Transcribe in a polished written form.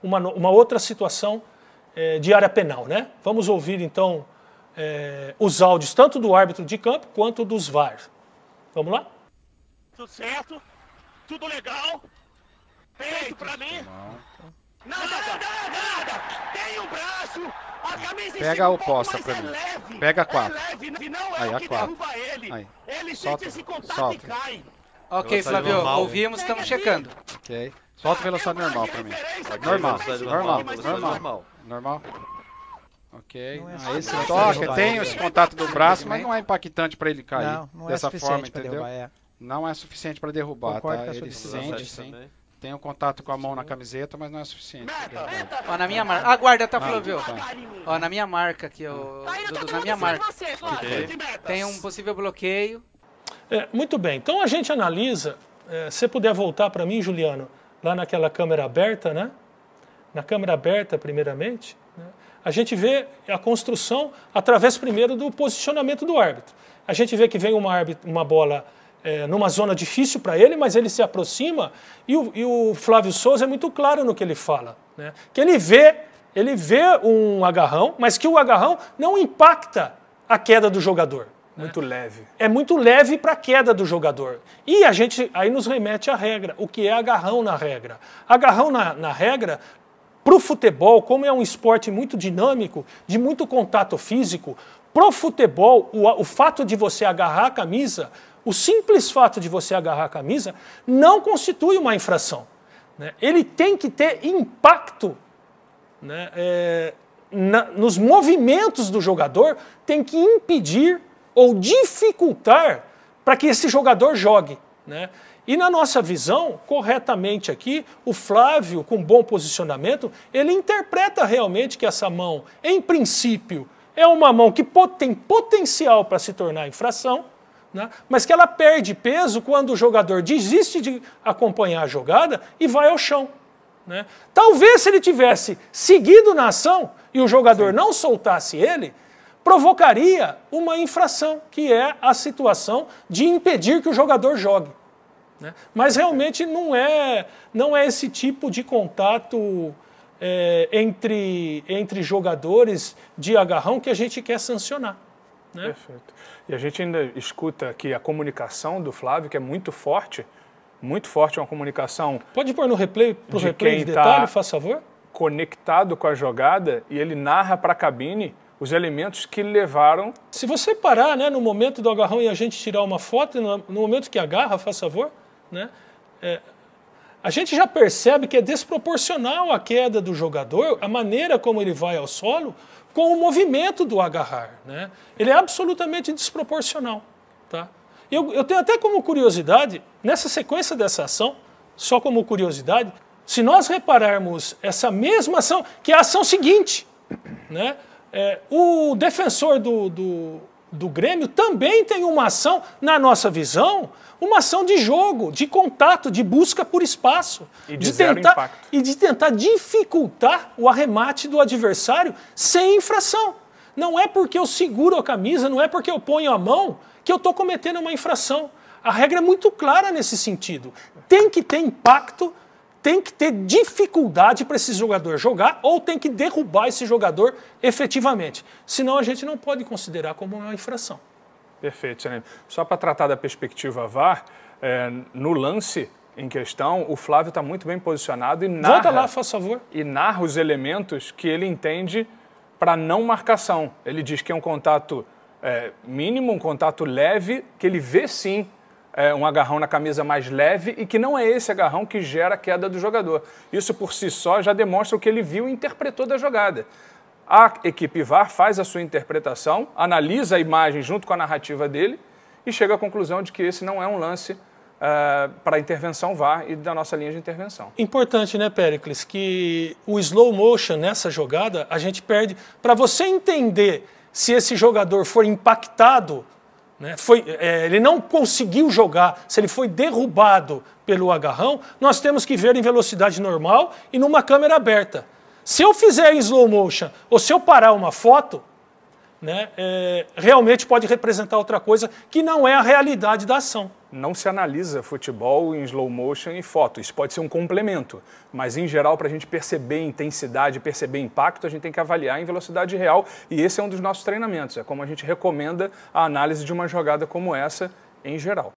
uma outra situação de área penal, né? Vamos ouvir então os áudios tanto do árbitro de campo quanto dos VAR. Vamos lá? Tudo certo, tudo legal, feito pra mim. Nada. Tem um braço, a camisa pega o posta pra mim. Pega a 4. Aí, a 4. Aí. Ele solta, sente esse contato solta. e cai. Ok, Flávio, normal, ouvimos, estamos checando. Ok. Solta a velocidade normal pra mim. Normal. Ok. Não é Esse suficiente toque, pra tem derrubar esse ele. contato do braço, mas não é impactante pra ele cair. Não é dessa suficiente forma, pra entendeu? derrubar, Não é suficiente pra derrubar, Concordo tá? com a sua Ele decisão. sente, sim. Tem um contato com a mão na camiseta, mas não é suficiente. pra derrubar. Ó, na minha marca. Ah, guarda, tá, Flávio? tá. Ó, na minha marca aqui, ó. Na minha marca. Tem um possível bloqueio. Muito bem, então a gente analisa, se você puder voltar para mim, Juliano, lá naquela câmera aberta, né? Na câmera aberta, primeiramente, né? A gente vê a construção através, primeiro, do posicionamento do árbitro. A gente vê que vem uma bola numa zona difícil para ele, mas ele se aproxima e o Flávio Souza é muito claro no que ele fala, né? Que ele vê um agarrão, mas que o agarrão não impacta a queda do jogador. Muito leve. É muito leve para a queda do jogador. E a gente aí nos remete à regra. O que é agarrão na regra? Agarrão na regra, para o futebol, como é um esporte muito dinâmico, de muito contato físico, para o futebol, o fato de você agarrar a camisa, o simples fato de você agarrar a camisa, não constitui uma infração, né? Ele tem que ter impacto, né, nos movimentos do jogador, tem que impedir ou dificultar para que esse jogador jogue, né? E na nossa visão, corretamente aqui, o Flávio, com bom posicionamento, ele interpreta realmente que essa mão, em princípio, é uma mão que tem potencial para se tornar infração, né? Mas que ela perde peso quando o jogador desiste de acompanhar a jogada e vai ao chão, né? Talvez se ele tivesse seguido na ação e o jogador não soltasse ele, provocaria uma infração, que é a situação de impedir que o jogador jogue, né? Mas realmente não é esse tipo de contato entre jogadores de agarrão que a gente quer sancionar, né? Perfeito. E a gente ainda escuta aqui a comunicação do Flávio, que é muito forte, uma comunicação. Pode pôr no replay, pro replay de detalhe, faz favor? Conectado com a jogada, e ele narra para a cabine os elementos que levaram. Se você parar, né, no momento do agarrão e a gente tirar uma foto, no momento que agarra, faz favor, né, a gente já percebe que é desproporcional a queda do jogador, a maneira como ele vai ao solo, com o movimento do agarrar, né? Ele é absolutamente desproporcional, tá? Eu tenho até como curiosidade, nessa sequência dessa ação, só como curiosidade, se nós repararmos essa mesma ação, que é a ação seguinte, né? O defensor do Grêmio também tem uma ação, na nossa visão, uma ação de jogo, de contato, de busca por espaço. E de zero impacto. E de tentar dificultar o arremate do adversário sem infração. Não é porque eu seguro a camisa, não é porque eu ponho a mão que eu estou cometendo uma infração. A regra é muito clara nesse sentido. Tem que ter impacto, tem que ter dificuldade para esse jogador jogar ou tem que derrubar esse jogador efetivamente. Senão a gente não pode considerar como uma infração. Perfeito, Janine. Só para tratar da perspectiva VAR, no lance em questão, o Flávio está muito bem posicionado e narra. Volta lá, faz favor. E narra os elementos que ele entende para não marcação. Ele diz que é um contato mínimo, um contato leve, que ele vê sim um agarrão na camisa mais leve e que não é esse agarrão que gera a queda do jogador. Isso por si só já demonstra o que ele viu e interpretou da jogada. A equipe VAR faz a sua interpretação, analisa a imagem junto com a narrativa dele e chega à conclusão de que esse não é um lance para a intervenção VAR e da nossa linha de intervenção. Importante, né, Péricles, que o slow motion nessa jogada a gente perde. Para você entender se esse jogador foi impactado, né, ele não conseguiu jogar, se ele foi derrubado pelo agarrão, nós temos que ver em velocidade normal e numa câmera aberta. Se eu fizer em slow motion ou se eu parar uma foto, né, realmente pode representar outra coisa que não é a realidade da ação. Não se analisa futebol em slow motion e foto. Isso pode ser um complemento, mas em geral, para a gente perceber intensidade, perceber impacto, a gente tem que avaliar em velocidade real, e esse é um dos nossos treinamentos. É como a gente recomenda a análise de uma jogada como essa em geral.